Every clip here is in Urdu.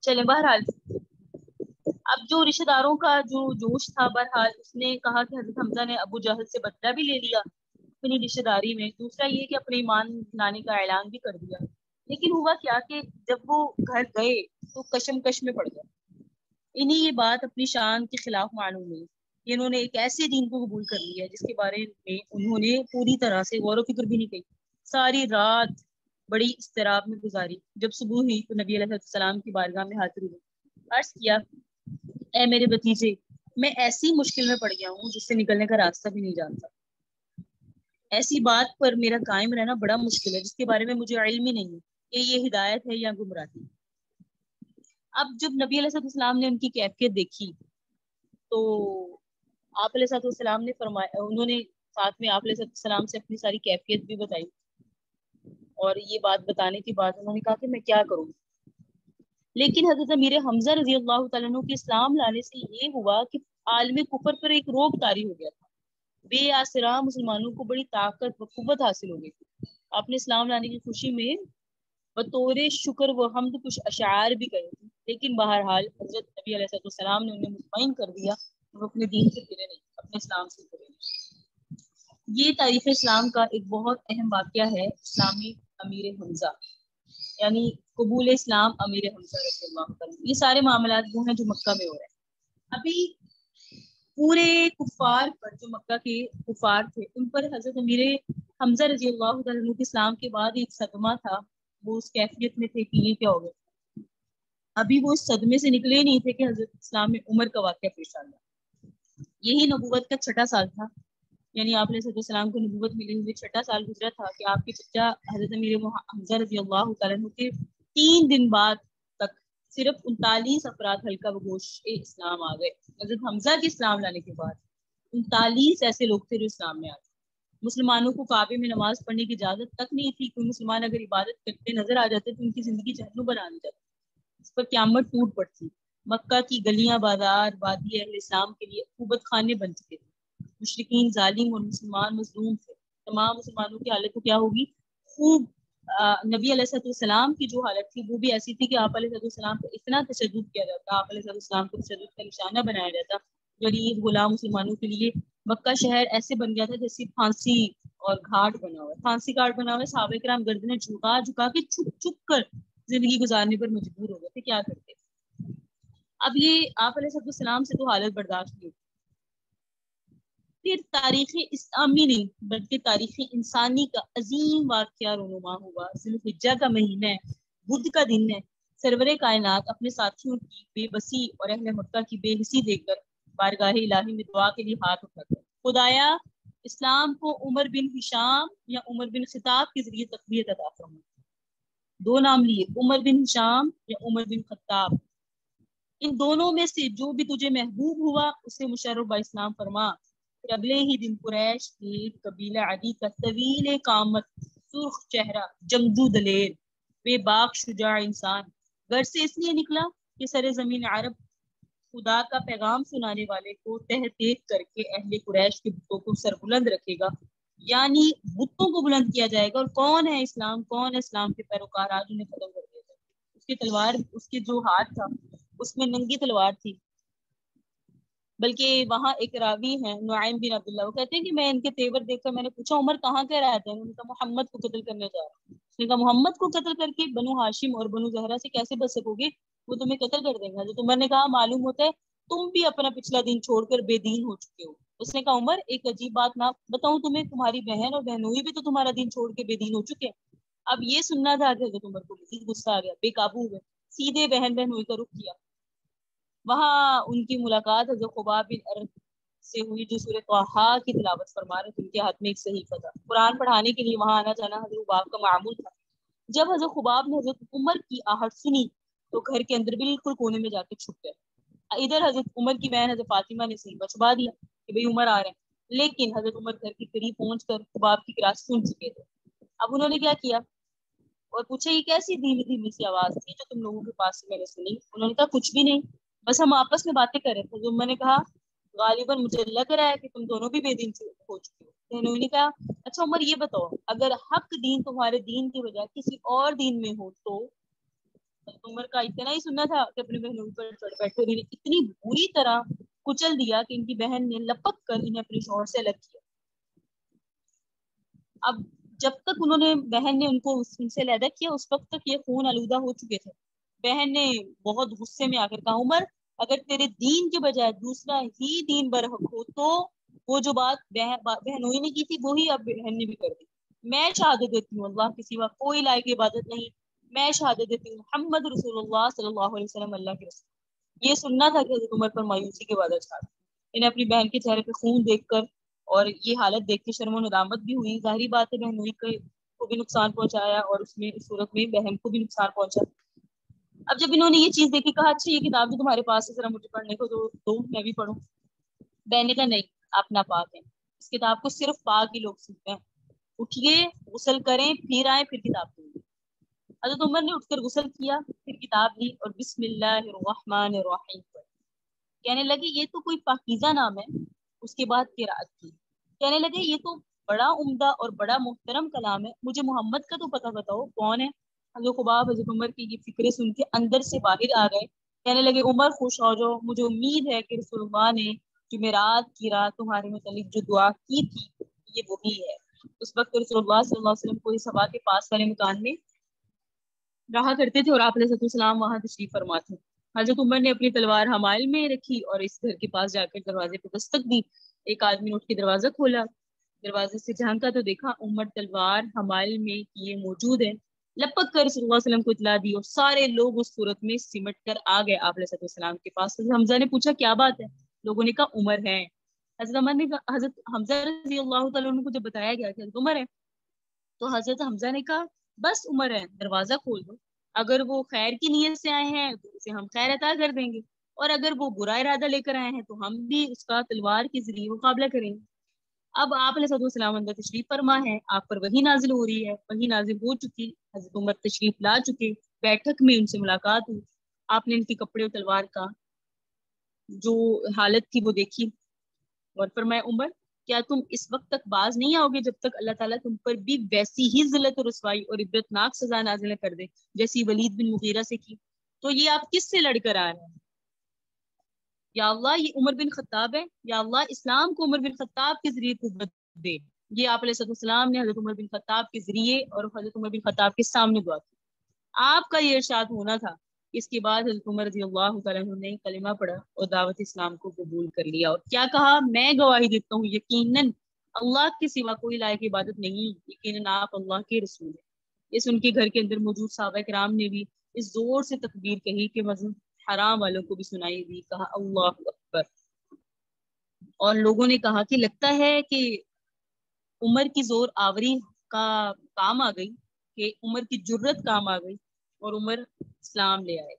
چلے بہرحال اب جو رشتہ داروں کا جو جوش تھا، بہرحال اس نے کہا کہ حضرت حمزہ نے ابو جہل سے بدلہ بھی لے لیا اپنی رشتہ داری میں، دوسرا یہ کہ اپنے ایمان لانے کا اعلان بھی کر دیا. لیکن ہوا کیا کہ جب وہ گھر گئے تو کشمکش میں پڑ گئے. انہیں یہ بات اپنی شان کے خلاف معلوم ہوئی کہ انہوں نے ایک ایسے دین کو قبول کر لیا جس کے بارے میں انہوں نے پوری طرح سے غور و فکر بھی نہیں کی. ساری رات بڑی اضطراب میں گزاری. جب صبح ہوئی تو نبی علیہ السلام کی بارگاہ میں حاضر ہوئے. عرض کیا، اے میرے بھتیجے، میں ایسی مشکل میں پڑ گیا ہوں جس سے نکلنے کا راستہ بھی نہیں جانتا. ایسی بات پر میرا قائم رہنا بڑا مشکل ہے جس کے بارے میں مجھے علم ہی نہیں ہے کہ یہ ہدایت ہے یا گمراہی. اب جب نبی علیہ السلام نے ان کی کیفیت دیکھی تو آپ علیہ السلام نے فرمایا، انہوں نے ساتھ میں آپ علیہ السلام سے اپنی ساری کیفیت بھی بتائی، اور یہ بات بتانے کے بعد انہوں نے کہا کہ میں کیا کروں. لیکن حضرت امیر حمزہ رضی اللہ تعالیٰ عنہ کے اسلام لانے سے یہ ہوا کہ عالم کفر پر ایک روک طاری ہو گیا تھا. بے آسرا مسلمانوں کو بڑی طاقت و قوت حاصل ہو گئی تھی. آپ نے اسلام لانے کی خوشی میں بطور شکر و حمد کچھ اشعار بھی کہے تھے، لیکن بہرحال حضرت نبی علیہ السلام نے انہیں مطمئن کر دیا وہ اپنے دین سے پھرے نہیں، اپنے اسلام سے پھرے نہیں. یہ تاریخ اسلام کا ایک بہت اہم واقعہ ہے، اسلامی امیر حمزہ یعنی قبول اسلام امیر حمزہ رضی اللہ عنہ. یہ سارے معاملات وہ ہیں جو مکہ میں ہو رہے ہیں. ابھی پورے کفار پر، جو مکہ کے کفار تھے، ان پر حضرت امیر حمزہ رضی اللہ عنہ کے اسلام کے بعد ایک صدمہ تھا. وہ اس کیفیت میں تھے کہ یہ کیا ہو گیا. ابھی وہ اس صدمے سے نکلے نہیں تھے کہ حضرت اسلام میں عمر کا واقعہ پیش آ گیا. یہی نبوت کا 6واں سال تھا، یعنی آپ علیہ السلام کو نبوت ملے ہوئے 6واں سال گزرا تھا کہ آپ کے چچا حضرت امیر حمزہ رضی اللہ تعالیٰ عنہ کے 3 دن بعد تک صرف 39 افراد حلقہ و گوش اسلام آ گئے. حضرت حمزہ کے اسلام لانے کے بعد 39 ایسے لوگ تھے جو اسلام میں آ گئے. مسلمانوں کو کعبے میں نماز پڑھنے کی اجازت تک نہیں تھی. کوئی مسلمان اگر عبادت کرتے نظر آ جاتے تو ان کی زندگی جہنم بنا دی جاتی. اس پر قیامت ٹوٹ پڑتی. مکہ کی گلیاں بازار وادی اہل اسلام کے لیے عقوبت خانے بن چکے تھے. مشرکین ظالم اور مسلمان مظلوم تھے. تمام مسلمانوں کی حالت تو کیا ہوگی. خوب نبی علیہ السلام کی جو حالت تھی وہ بھی ایسی تھی کہ آپ علیہ السلام کو اتنا تشدد کیا جاتا، آپ علیہ السلام کو تشدد کا نشانہ بنایا جاتا. غریب غلام مسلمانوں کے لیے مکہ شہر ایسے بن گیا تھا جیسے پھانسی اور گھاٹ بنا ہوا ہے. پھانسی گھاٹ بنا ہوا ہے. صحابہ کرام گردنیں جھکا جھکا کے چھپ چھپ کر زندگی گزارنے پر مجبور ہو گئے تھے. کیا کرتے. اب یہ آپ علیہ السلام سے تو حالت برداشت نہیں. پھر تاریخ اسلامی نہیں بلکہ تاریخ انسانی کا عظیم واقعہ رونما ہوا. ذوالحجہ کا مہینہ ہے، بدھ کا دن ہے. سرور کائنات اپنے ساتھیوں کی بے بسی اور اہل مکہ کی بے حسی دیکھ کر بارگاہ الہی میں دعا کے لیے ہاتھ اٹھاتے ہیں. خدایا اسلام کو عمر بن ہشام یا عمر بن خطاب کے ذریعے تقویت عطا فرما. 2 نام لیے، عمر بن ہشام یا عمر بن خطاب. ان دونوں میں سے جو بھی تجھے محبوب ہوا اسے مشرف با اسلام فرما. پھر اگلے ہی دن قریش کے قبیلہ عدی کا طویل قامت، سرخ چہرہ، جنگجو دلیر، بے باک شجاع انسان گھر سے اس لیے نکلا کہ سر زمین عرب خدا کا پیغام سنانے والے کو تحقیق کر کے اہل قریش کے بتوں کو سربلند رکھے گا. یعنی بتوں کو بلند کیا جائے گا. اور کون ہے اسلام، کون ہے اسلام کے پیروکار، آج انہیں ختم کر دیا جائے. اس کی تلوار، اس کے جو ہاتھ تھا اس میں ننگی تلوار تھی. بلکہ وہاں ایک راوی ہیں نعیم بن عبداللہ، وہ کہتے ہیں کہ میں ان کے تیور دیکھ کر میں نے پوچھا عمر کہاں کہہ رہا تھا. انہوں نے کہا محمد کو قتل کرنے جا رہا. اس نے کہا محمد کو قتل کر کے بنو ہاشم اور بنو زہرہ سے کیسے بچ سکو گے، وہ تمہیں قتل کر دیں گا. تو عمر نے کہا معلوم ہوتا ہے تم بھی اپنا پچھلا دین چھوڑ کر بے دین ہو چکے ہو. اس نے کہا عمر ایک عجیب بات نہ بتاؤں تمہیں، تمہاری بہن اور بہنوئی بھی تو تمہارا دین چھوڑ کے بے دین ہو چکے ہیں. اب یہ سننا تھا کہ حضرت عمر کو مزید غصہ آ گیا، بے قابو ہوئے، سیدھے بہن بہنوئی کا رخ کیا. وہاں ان کی ملاقات حضرت خباب بن ارد سے ہوئی جو سورہ طٰہٰ کی تلاوت فرما رہے تھے. ان کے ہاتھ میں ایک صحیفہ تھا. قرآن پڑھانے کے لیے وہاں آنا جانا حضرت خباب کا معمول تھا. جب حضرت خباب نے حضرت عمر کی آہٹ سنی تو گھر کے اندر بالکل کونے میں جا کے چھپ گئے. ادھر حضرت عمر کی بہن حضرت فاطمہ نے صحیفہ چھپا دیا کہ بھئی عمر آ رہے ہیں. لیکن حضرت عمر گھر کے قریب پہنچ کر خباب کی قرأت سن چکے تھے. اب انہوں نے کیا کیا اور پوچھا یہ کیسی دھیمی دھیمی سی آواز تھی جو تم لوگوں کے پاس سے میں نے سنی. انہوں نے کہا کچھ بھی نہیں، بس ہم آپس میں باتیں کر رہے تھے. جو میں نے کہا غالباً مجھے لگ رہا ہے کہ تم دونوں بھی بے دین ہو چکے ہو. انہوں نے کہا اچھا عمر یہ بتاؤ اگر حق دین تمہارے دین کی بجائے کسی اور دین میں ہو تو عمر کا اتنا ہی سننا تھا کہ اپنی بہنوں پر چڑھ بیٹھے، انہیں اتنی بری طرح کچل دیا کہ ان کی بہن نے لپک کر انہیں اپنے شوہر سے الگ کیا۔ اب جب تک انہوں نے بہن نے ان سے علیحدہ کیا، اس وقت تک یہ خون آلودہ ہو چکے تھے۔ بہن نے بہت غصے میں آ کر کہا، عمر اگر تیرے دین کے بجائے دوسرا ہی دین برحق ہو تو وہ جو بات بہنوئی نے کی تھی وہی اب بہن نے بھی کر دی۔ میں شہادت دیتی ہوں اللہ کے سوا کوئی لائق عبادت نہیں، میں شہادت دیتی ہوں محمد رسول اللہ صلی اللہ علیہ وسلم اللہ کے رسول۔ یہ سننا تھا کہ حضرت عمر پر مایوسی کے بعد اچھا، انہیں اپنی بہن کے چہرے پہ خون دیکھ کر اور یہ حالت دیکھ کے شرم و ندامت بھی ہوئی۔ ظاہری بات ہے بہنوئی کو بھی نقصان پہنچایا اور اس صورت میں بہن کو بھی نقصان پہنچا۔ اب جب انہوں نے یہ چیز دیکھی، کہا اچھا یہ کتاب بھی تمہارے پاس ہے، ذرا مجھے پڑھنے کو دو میں بھی پڑھوں۔ بہن نے کہا نہیں، آپ ناپاک ہیں، اس کتاب کو صرف پاک ہی لوگ سیکھتے ہیں، اٹھیے غسل کریں پھر آئیں پھر کتاب پڑھیں۔ حضرت عمر نے اٹھ کر غسل کیا، پھر کتاب لی اور بسم اللہ الرحمن الرحیم پڑھی۔ کہنے لگے یہ تو کوئی پاکیزہ نام ہے۔ اس کے بعد قرأت کی، کہنے لگے یہ تو بڑا عمدہ اور بڑا محترم کلام ہے، مجھے محمد کا تو پتہ بتاؤ کون ہے۔ حضرت خباب حضرت عمر کی یہ فکریں سن کے اندر سے باہر آ گئے، کہنے لگے عمر خوش ہو جاؤ، مجھے امید ہے کہ رسول اللہ نے جمعرات کی رات تمہارے متعلق جو دعا کی تھی یہ وہی ہے۔ اس وقت رسول اللہ صلی اللہ علیہ وسلم کوئی صبا کے پاس والے مکان میں رہا کرتے تھے اور آپ علیہ السلام وہاں تشریف فرما تھے۔ حضرت عمر نے اپنی تلوار حمائل میں رکھی اور اس گھر کے پاس جا کر دروازے پہ دستک دی۔ ایک آدمی نے اٹھ کے دروازہ کھولا، دروازے سے جھانکا تو دیکھا عمر تلوار حمائل میں کیے موجود ہے۔ لپک کر رسول اللہ علیہ وسلم کو اطلاع دی اور سارے لوگ اس صورت میں سمٹ کر آ گئے آپ علیہ السلام کے پاس۔ حضرت حمزہ نے پوچھا کیا بات ہے؟ لوگوں نے کہا عمر ہے۔ حضرت عمر نے کہا، حضرت حمزہ رضی اللہ تعالیٰ عنہ کو جب بتایا گیا کہ حضرت عمر ہے تو حضرت حمزہ نے کہا بس عمر ہے، دروازہ کھول دو، اگر وہ خیر کی نیت سے آئے ہیں تو اسے ہم خیر عطا کر دیں گے، اور اگر وہ برا ارادہ لے کر آئے ہیں تو ہم بھی اس کا تلوار کے ذریعے مقابلہ کریں گے۔ اب آپ علیہ السلام اندر تشریف فرما ہے، آپ پر وحی نازل ہو رہی ہے، وحی نازل ہو چکی، حضرت عمر تشریف لا چکے، بیٹھک میں ان سے ملاقات ہوئی، آپ نے ان کے کپڑے اور تلوار کا جو حالت تھی وہ دیکھی اور فرمایا عمر کیا تم اس وقت تک باز نہیں آؤ گے جب تک اللہ تعالیٰ تم پر بھی ویسی ہی ذلت و رسوائی اور عبرتناک سزا نازل کر دے جیسی ولید بن مغیرہ سے کی؟ تو یہ آپ کس سے لڑ کر آ رہے ہیں؟ یا اللہ یہ عمر بن خطاب ہے، یا اللہ اسلام کو عمر بن خطاب کے ذریعے قوت دے۔ یہ آپ علیہ السلام نے حضرت عمر بن خطاب کے ذریعے اور حضرت عمر بن خطاب کے سامنے دعا کی۔ آپ کا یہ ارشاد ہونا تھا۔ اس کے بعد حضرت عمر رضی اللہ تعالیٰ عنہ نے کلمہ پڑھا اور دعوت اسلام کو قبول کر لیا، اور کیا کہا، میں گواہی دیتا ہوں یقیناً اللہ کے سوا کوئی لائق عبادت نہیں، یقیناً آپ اللہ کے رسول ہیں۔ اس ان کے گھر کے اندر موجود صحابہ کرام نے بھی اس زور سے تکبیر کہی کہ مسجد حرام والوں کو بھی سنائی دی، کہا اللہ اکبر، اور لوگوں نے کہا کہ لگتا ہے کہ عمر کی زور آوری کا کام آ گئی، کہ عمر کی جرت کام آ گئی اور عمر اسلام لے آئے۔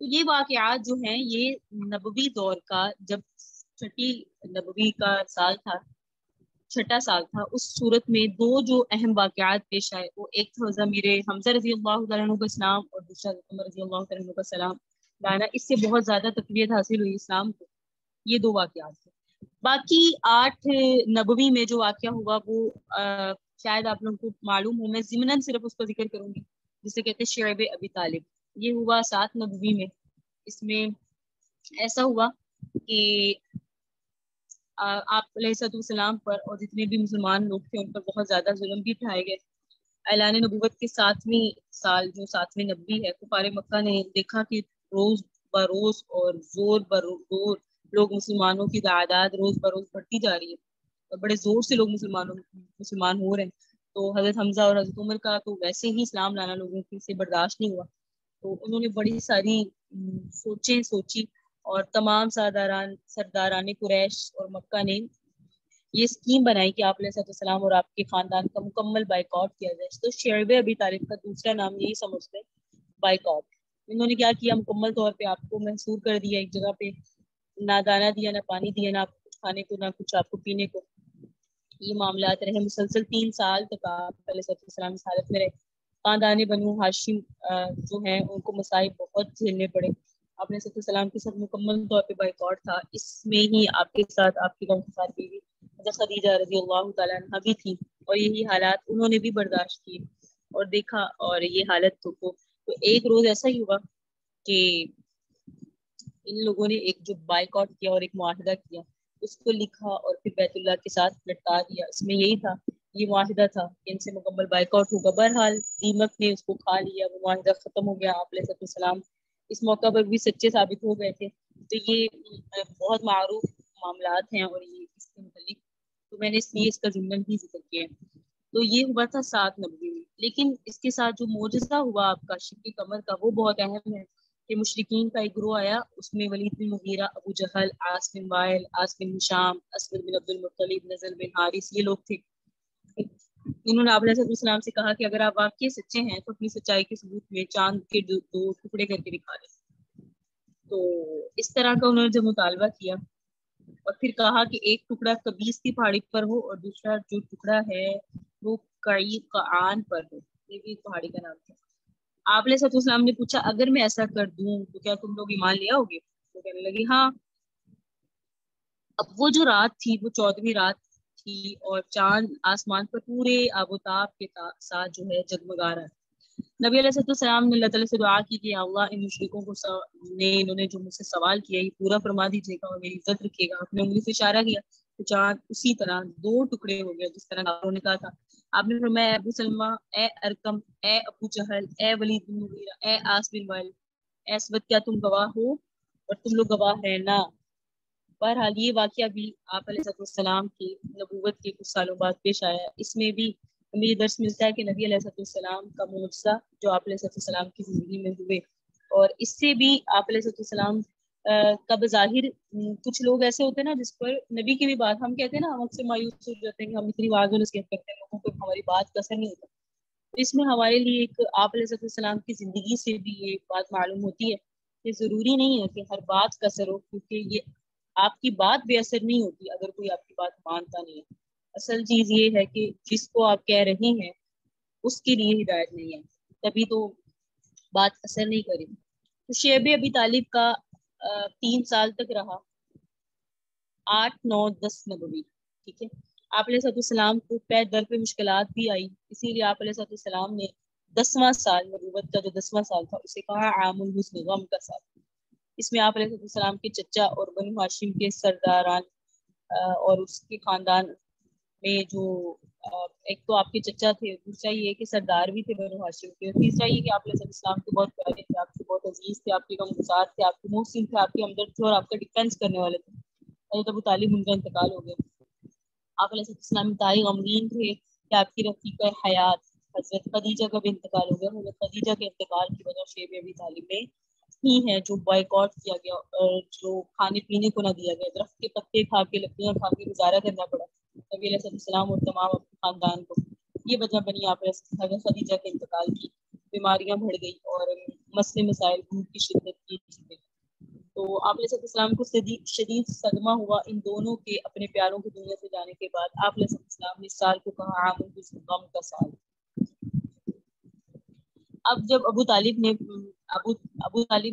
تو یہ واقعات جو ہیں یہ نبوی دور کا، جب چھٹی نبوی کا سال تھا، چھٹا سال تھا، اس صورت میں دو جو اہم واقعات پیش آئے، وہ ایک تھا ضمیر حمزہ رضی اللہ تعالیٰ عنہ کا اسلام اور دوسرا عمر رضی اللہ تعالیٰ عنہ کا سلام لانا۔ اس سے بہت زیادہ تقویت حاصل ہوئی اسلام کو۔ یہ دو واقعات تھے۔ باقی 8 نبوی میں جو واقعہ ہوا وہ شاید آپ لوگوں کو معلوم ہو، میں ضمناً صرف اس کا ذکر کروں گی، جسے کہتے ہیں شعب ابی طالب۔ یہ ہوا 7 نبوی میں۔ اس میں ایسا ہوا کہ آپ علیہ السلام پر اور جتنے بھی مسلمان لوگ تھے ان پر بہت زیادہ ظلم بھی اٹھائے گئے۔ اعلان نبوت کے 7ویں سال جو 7ویں نبوی ہے، کفار مکہ نے دیکھا کہ روز بروز اور زور بزور لوگ مسلمانوں کی تعداد روز بروز بڑھتی جا رہی ہے اور بڑے زور سے لوگ مسلمان ہو رہے ہیں۔ تو حضرت حمزہ اور حضرت عمر کا تو ویسے ہی اسلام لانا لوگوں کی سے برداشت نہیں ہوا، تو انہوں نے بڑی ساری سوچیں سوچی اور تمام سرداران قریش اور مکہ نے یہ اسکیم بنائی کہ آپ علیہ السلام اور آپ کے خاندان کا مکمل بائیکاٹ کیا جائے۔ تو شعب ابی طالب کا دوسرا نام یہی سمجھتے ہیں، بائیکاٹ۔ انہوں نے کیا کیا، مکمل طور پہ آپ کو محصور کر دیا ایک جگہ پہ، نہ دانا دیا، نہ پانی دیا، نہ آپ کو کچھ کھانے کو، نہ کچھ آپ کو پینے کو۔ یہ معاملات رہے مسلسل 3 سال تک آپ علیہ السلام اس حالت میں رہے۔ خاندان بنو ہاشم جو ہیں ان کو مصائب بہت جھیلنے پڑے۔ آپ علیہ السلام کے ساتھ مکمل طور پہ بائیکاٹ تھا۔ اس میں ہی آپ کے ساتھ آپ کی غم خوار بیوی حضرت خدیجہ رضی اللہ تعالیٰ عنہ بھی تھی، اور یہی حالات انہوں نے بھی برداشت کیے اور دیکھا، اور یہ حالت کو تو ایک روز ایسا ہی ہوا کہ ان لوگوں نے ایک جو بائیکاٹ کیا اور ایک معاہدہ کیا اس کو لکھا اور پھر بیت اللہ کے ساتھ لٹکا دیا. اس میں یہی تھا، یہ معاہدہ تھا کہ ان سے مکمل بائیکاٹ ہوگا. بہرحال دیمک نے اس کو کھا لیا، وہ معاہدہ ختم ہو گیا. آپ علیہ السلام اس موقع پر بھی سچے ثابت ہو گئے تھے. تو یہ بہت معروف معاملات ہیں اور یہ اس کے متعلق تو میں نے اس لیے اس کا ضمن بھی ذکر کیا ہے. تو یہ ہوا تھا 790 میں. لیکن اس کے ساتھ جو معجزہ ہوا آپ کا شق قمر کا وہ بہت اہم ہے کہ مشرکین کا ایک گروہ آیا، اس میں ولید بن مغیرہ، ابو جہل، عاص بن وائل، عاص بن ہشام، اسود بن عبد المطلب، نضر بن حارث، یہ لوگ تھے. انہوں نے آپ علیہ السلام سے کہا کہ اگر آپ واقعی سچے ہیں تو اپنی سچائی کے ثبوت میں چاند کے دو ٹکڑے کر کے دکھا دیں. تو اس طرح کا انہوں نے جب مطالبہ کیا اور پھر کہا کہ ایک ٹکڑا کبیس کی پہاڑی پر ہو اور دوسرا جو ٹکڑا ہے وہ قعان پر ہو. یہ بھی پہاڑی کا نام تھا. آپ علیہ السلام نے پوچھا اگر میں ایسا کر دوں تو کیا تم لوگ ایمان لے آؤ گے؟ تو کہنے لگی ہاں. اب وہ جو رات تھی وہ 14ویں رات تھی اور چاند آسمان پر پورے آبوتاب کے ساتھ جو ہے جگمگا رہا ہے. نبی علیہ السلام نے اللہ تعالیٰ سے دعا کی کہ اللہ ان مشرکوں کو انہوں نے جو مجھ سے سوال کیا یہ پورا فرما دیجیے گا اور میری عزت رکھیے گا. آپ نے انگلی سے اشارہ کیا تو چاند اسی طرح 2 ٹکڑے ہو گئے جس طرح آپ نے کہا تھا. آپ نے فرمایا ابو سلمہ، اے ارکم، اے ابو جہل، اے ولید بن مغیرہ، اے عاص بن وائل، اے اسود، کیا تم گواہ ہو؟ اور تم لوگ گواہ ہیں نا. بہرحال یہ واقعہ بھی آپ علیہ السلام کی نبوت کے کچھ سالوں بعد پیش آیا. اس میں بھی ہمیں یہ درس ملتا ہے کہ نبی علیہ السلام کا معجزہ جو آپ علیہ السلام کی زندگی میں ہوئے اور اس سے بھی آپ علیہ السلام کا بظاہر کچھ لوگ ایسے ہوتے ہیں نا جس پر نبی کی بھی بات ہم کہتے ہیں نا، ہم اکثر مایوس ہو جاتے ہیں کہ ہم اتنی واضح نصیحت کرتے ہیں لوگوں کو ہماری بات کا اثر نہیں ہوتا. اس میں ہمارے لیے ایک آپ علیہ السلام کی زندگی سے بھی یہ بات معلوم ہوتی ہے کہ ضروری نہیں ہے کہ ہر بات کا اثر ہو، کیونکہ یہ آپ کی بات بے اثر نہیں ہوتی اگر کوئی آپ کی بات مانتا نہیں ہے. اصل چیز یہ ہے کہ جس کو آپ کہہ رہی ہیں اس کے لیے ہدایت نہیں ہے، تبھی تو بات اثر نہیں کرے. تو شیب ابی طالب کا 3 سال تک رہا، 8، 9، 10 نبوی. ٹھیک ہے. آپ علیہ السلام کو پہ در پہ مشکلات بھی آئی، اسی لیے آپ علیہ السلام نے 10واں سال نبوت کا جو 10واں سال تھا اسے کہا عام الحزن، غم کا سال. اس میں آپ علیہ السلام کے چچا اور بنو ہاشم کے سرداران اور اس کے خاندان میں جو ایک تو آپ کے چچا تھے، دوسرا یہ کہ سردار بھی تھے بنو ہاشم کے، اور تیسرا یہ کہ آپ علیہ السلام کے بہت پیارے تھے، آپ کے بہت عزیز تھے، آپ کے غمگسار تھے، آپ کے محسن تھے، آپ کے ہمدرد تھے اور آپ کا ڈیفینس کرنے والے تھے. حضرت ابو طالب ان کا انتقال ہو گیا. آپ علیہ السلام انتہائی غمگین تھے کہ آپ کی رفیقہ حیات حضرت خدیجہ کا بھی انتقال ہو گیا. حضرت خدیجہ کے انتقال کی وجہ شیب ابی طالب میں ہی ہے جو بائیکاٹ کیا گیا اور جو کھانے پینے کو نہ دیا گیا، درخت کے پتے کھا کے، لکڑیاں کھا کے گزارا کرنا پڑا نبی علیہ السلام اور تمام اپنے خاندان کو. یہ وجہ بنی آپ حضرت خدیجہ کے انتقال کی. بیماریاں بڑھ گئی اور مسئلے مسائل بھوک کی شدت کی. تو آپ علیہ السلام کو شدید صدمہ ہوا ان دونوں کے اپنے پیاروں کی دنیا سے جانے کے بعد. آپ علیہ السلام نے اس سال کو کہا عام الحزن، غم کا سال. اب جب ابو طالب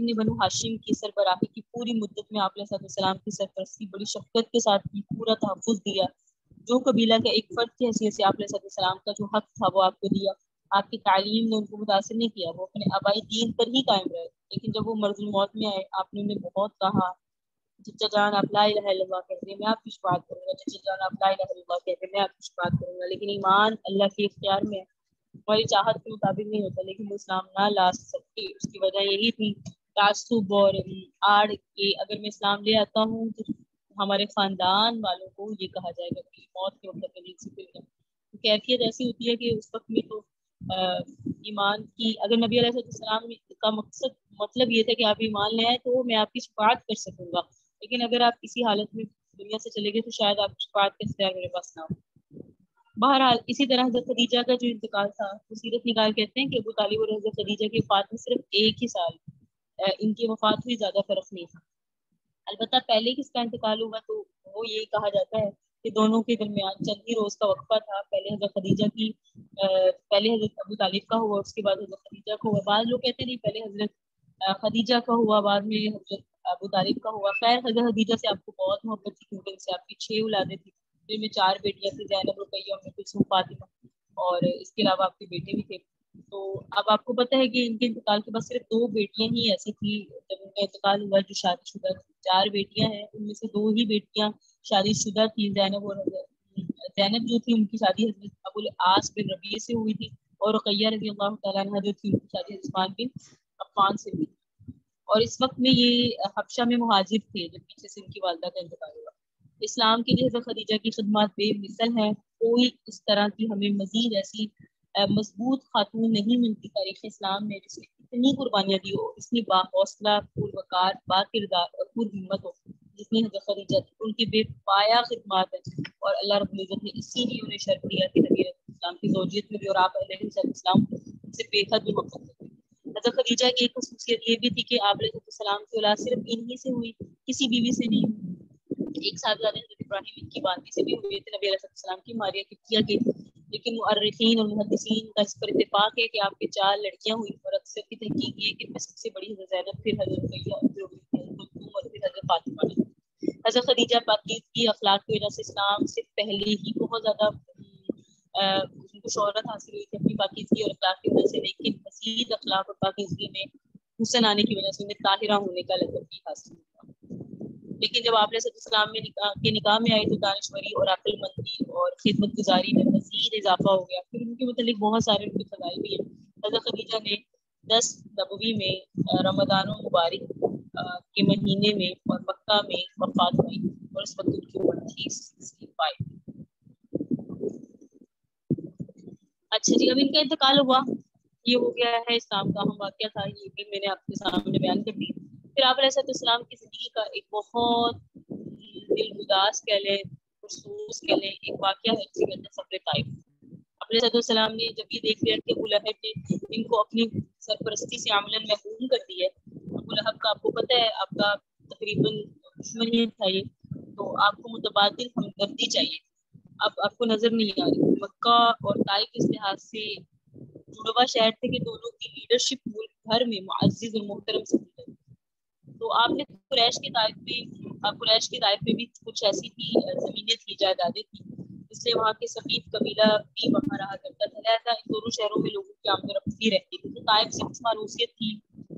نے بنو ہاشم کی سربراہی کی پوری مدت میں آپ علیہ السلام کی سرپرستی بڑی شفقت کے ساتھ کی، پورا تحفظ دیا، جو قبیلہ کا ایک فرد کی حیثیت سے آپ علیہ السلام کا جو حق تھا وہ آپ کو دیا. آپ کی تعلیم نے ان کو متاثر نہیں کیا، وہ اپنے آبائی دین پر ہی قائم رہے. لیکن جب وہ مرض الموت میں آئے آپ نے انہیں بہت کہا چچا جان آپ لا الہ الا اللہ کہتے ہیں میں آپ کی شفاعت کروں گا، چچا جان آپ لا الہ الا اللہ کہتے ہیں میں آپ کی شفاعت کروں گا، لیکن ایمان اللہ کے اختیار میں ہماری چاہت کے مطابق نہیں ہوتا. لیکن وہ اسلام نہ لا سکتی، اس کی وجہ یہی تھی تعصب اور آڑ کہ اگر میں اسلام لے آتا ہوں تو ہمارے خاندان والوں کو یہ کہا جائے گا کہ موت کے وقت نبی سے پھر کیفیت ایسی ہوتی ہے کہ اس وقت میں تو ایمان کی اگر نبی علیہ السلام کا مطلب یہ تھا کہ آپ ایمان لے آئے تو میں آپ کی شفاعت کر سکوں گا، لیکن اگر آپ کسی حالت میں دنیا سے چلے گئے تو شاید آپ کی شفاعت کا اختیار میرے پاس نہ ہو. بہرحال اسی طرح حضرت خدیجہ کا جو انتقال تھا وہ سیرت نگار کہتے ہیں کہ ابو طالب اور حضرت خدیجہ کی وفات میں صرف 1 ہی سال ان کی وفات ہوئی، زیادہ فرق نہیں تھا. البتہ پہلے کس کا انتقال ہوا تو وہ یہی کہا جاتا ہے کہ دونوں کے درمیان چند ہی روز کا وقفہ تھا. پہلے حضرت خدیجہ کی پہلے حضرت ابو طالب کا ہوا، اس کے بعد حضرت خدیجہ کا ہوا. بعض لوگ کہتے ہیں نہیں پہلے حضرت خدیجہ کا ہوا بعد میں حضرت ابو طالب کا ہوا. خیر حضرت خدیجہ سے آپ کو بہت محبت تھی کیونکہ ان سے آپ کی 6 اولادیں تھیں، جن میں 4 بیٹیاں تھیں، زینب، رقیہ، ام کلثوم، فاطمہ، اور اس کے علاوہ آپ کے بیٹے بھی تھے. تو اب آپ کو پتہ ہے کہ ان کے انتقال کے بعد صرف 2 بیٹیاں ہی ایسی تھی جب ان کا انتقال ہوا جو شادی شدہ تھی. 4 بیٹیاں ہیں، ان میں سے 2 ہی بیٹیاں شادی شدہ تھی. زینب جو تھی ان کی شادی حضرت ابو العاص بن ربیع سے ہوئی تھی، اور رقیہ رضی اللہ تعالیٰ عنہ جو تھی ان کی شادی عثمان بن عفان سے ہوئی تھی. اور اس وقت میں یہ حبشہ میں مہاجر تھے جب پیچھے سے ان کی والدہ کا انتقال ہوا. اسلام کے لیے حضرت خدیجہ کی خدمات بے مثل ہیں. کوئی اس طرح کی ہمیں مزید ایسی مضبوط خاتون نہیں ملتی تاریخ اسلام میں جس نے اتنی قربانیاں دی ہو، اتنی باحوصلہ، پروقار، با کردار اور پرہمت ہو جتنی حضرت خدیجہ تھی. ان کی بے پایا خدمات ہے اور اللہ رب العزت نے اسی لیے انہیں شرف دیا کہ نبی اسلام کی زوجیت میں بھی اور آپ علیہ السلام سے بے حد محبت کرتے ہیں. حضرت خدیجہ کی ایک خصوصیت یہ بھی تھی کہ آپ علیہ السلام کی اولاد صرف انہی سے ہوئی، کسی بیوی سے نہیں ہوئی. ایک صاحبزادہ حضرت ابراہیم ان کی باندی سے بھی ہوئے تھے نبی علیہ السلام کی، ماریہ قبطیہ کی. لیکن مؤرخین اور محدثین کا اس پر اتفاق ہے کہ آپ کی 4 لڑکیاں ہوئی، اور اکثر کی تحقیق یہ کہ سب سے بڑی حضرت زینب، پھر حضرت رقیہ، اور پھر حضرت فاطمہ نے. حضرت خدیجہ پاکیزگی اخلاق کی وجہ سے اسلام سے پہلے ہی بہت زیادہ ان کو شہرت حاصل ہوئی تھی اپنی پاکیزگی اور اخلاق کی وجہ سے، لیکن مزید اخلاق اور پاکیزگی میں حسن آنے کی وجہ سے انہیں طاہرہ ہونے کا لقب بھی حاصل ہوا. لیکن جب آپ علیہ السلام میں نکاح میں آئی تو دانشوری اور عقل مندی اور خدمت گزاری میں مزید اضافہ ہو گیا. پھر ان کے متعلق بہت سارے ان کے فضائل بھی ہیں. حضرت خدیجہ نے 10 نبوی میں رمضان المبارک کے مہینے میں اور مکہ میں وفات ہوئی، اور اس وقت ان کی عمر تھی 65. اچھا جی، اب ان کا انتقال ہوا، یہ ہو گیا ہے اسلام کا اہم واقعہ تھا، یہ بھی میں نے آپ کے سامنے بیان کر دی. پھر آپ علیہ السلام کی زندگی کا ایک بہت دل گداز کہہ لیں، خصوص کہہ لیں، ایک واقعہ ہے جسے کہتے ہیں صبر طائف. آپ علیہ السلام نے جب یہ دیکھ لیا کہ ابو لہب نے ان کو اپنی سرپرستی سے عملاً محروم کر دی ہے. ابو لہب کا آپ کو پتہ ہے آپ کا تقریباً دشمن ہی تھا یہ، تو آپ کو متبادل ہمدردی چاہیے. اب آپ کو نظر نہیں آ رہی مکہ اور طائف اس لحاظ سے جڑواں شہر تھے کہ دونوں کی لیڈرشپ ملک بھر میں معزز اور محترم سمجھی جاتی. تو آپ نے قریش کے طائف میں بھی کچھ ایسی تھی زمینیں تھی، جائیدادیں تھی، اس لیے وہاں کے سفید قبیلہ بھی وہاں رہا کرتا تھا. لہٰذا ان دونوں شہروں میں لوگوں کی آمد و رفت بھی رہتی تھی. تو طائف سے کچھ معروفیت تھی،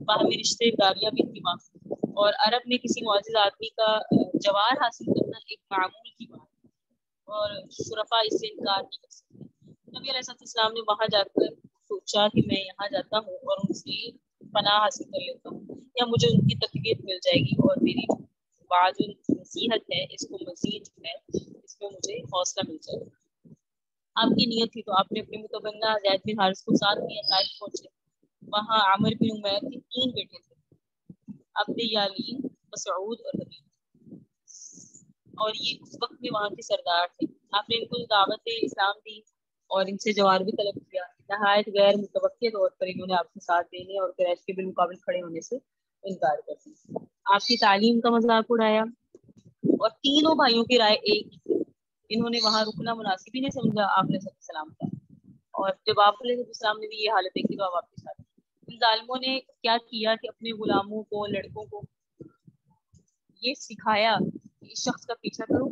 باہمی رشتے داریاں بھی تھی وہاں، اور عرب میں کسی معزز آدمی کا جوار حاصل کرنا ایک معمول کی بات، اور شرفاء اس سے انکار نہیں کر سکتے. نبی علیہ السلام نے وہاں جا کر سوچا کہ میں یہاں جاتا ہوں اور ان سے پناہ حاصل کر لیتا ہوں، یا مجھے ان کی تقویت مل جائے گی اور میری بعض نصیحت ہے اس کو مزید جو ہے اس میں مجھے حوصلہ مل جائے گا. آپ کی نیت تھی تو آپ نے اپنے متبنہ زید بن حارث کو ساتھ لیا، طائف پہنچے. وہاں عامر بن عمیر کے 3 بیٹے تھے، عبد یالین، مسعود اور حبیب، اور یہ اس وقت میں وہاں کے سردار تھے. آپ نے ان کو دعوت اسلام دی اور ان سے جوار بھی طلب کیا. نہایت غیر متوقع طور پر انہوں نے آپ کے ساتھ دینے اور قریش کے بالمقابل کھڑے ہونے سے انکار کر دیا. آپ کی تعلیم کا مذاق اڑایا، اور تینوں بھائیوں کی رائے ایک ہی تھی. انہوں نے وہاں رکنا مناسب ہی نہیں سمجھا آپ علیہ السلام کا، اور جب آپ علیہ السلام نے بھی یہ حالت دیکھی تو آپ واپس آ گئے. ان ظالموں نے کیا کیا کہ اپنے غلاموں کو، لڑکوں کو یہ سکھایا کہ اس شخص کا پیچھا کرو،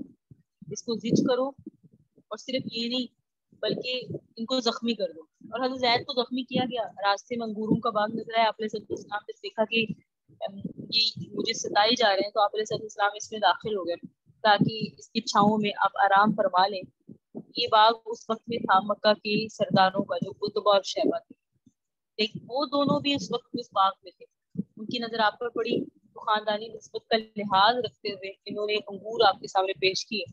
اس کو زج کرو، اور صرف یہ نہیں بلکہ ان کو زخمی کر دو. اور حضرت زید کو زخمی کیا گیا. راستے میں انگوروں کا باغ نظر آیا. آپ علیہ السلام نے دیکھا کہ یہ مجھے ستائے جا رہے ہیں، تو آپ علیہ السلام اس میں داخل ہو گئے تاکہ اس کی چھاؤں میں آپ آرام فرما لیں. یہ باغ اس وقت میں تھا مکہ کے سرداروں کا جو قطبہ اور شیبہ تھے، لیکن وہ دونوں بھی اس وقت اس باغ میں تھے. ان کی نظر آپ پر پڑی تو خاندانی نسبت کا لحاظ رکھتے ہوئے انہوں نے انگور آپ کے سامنے پیش کیے،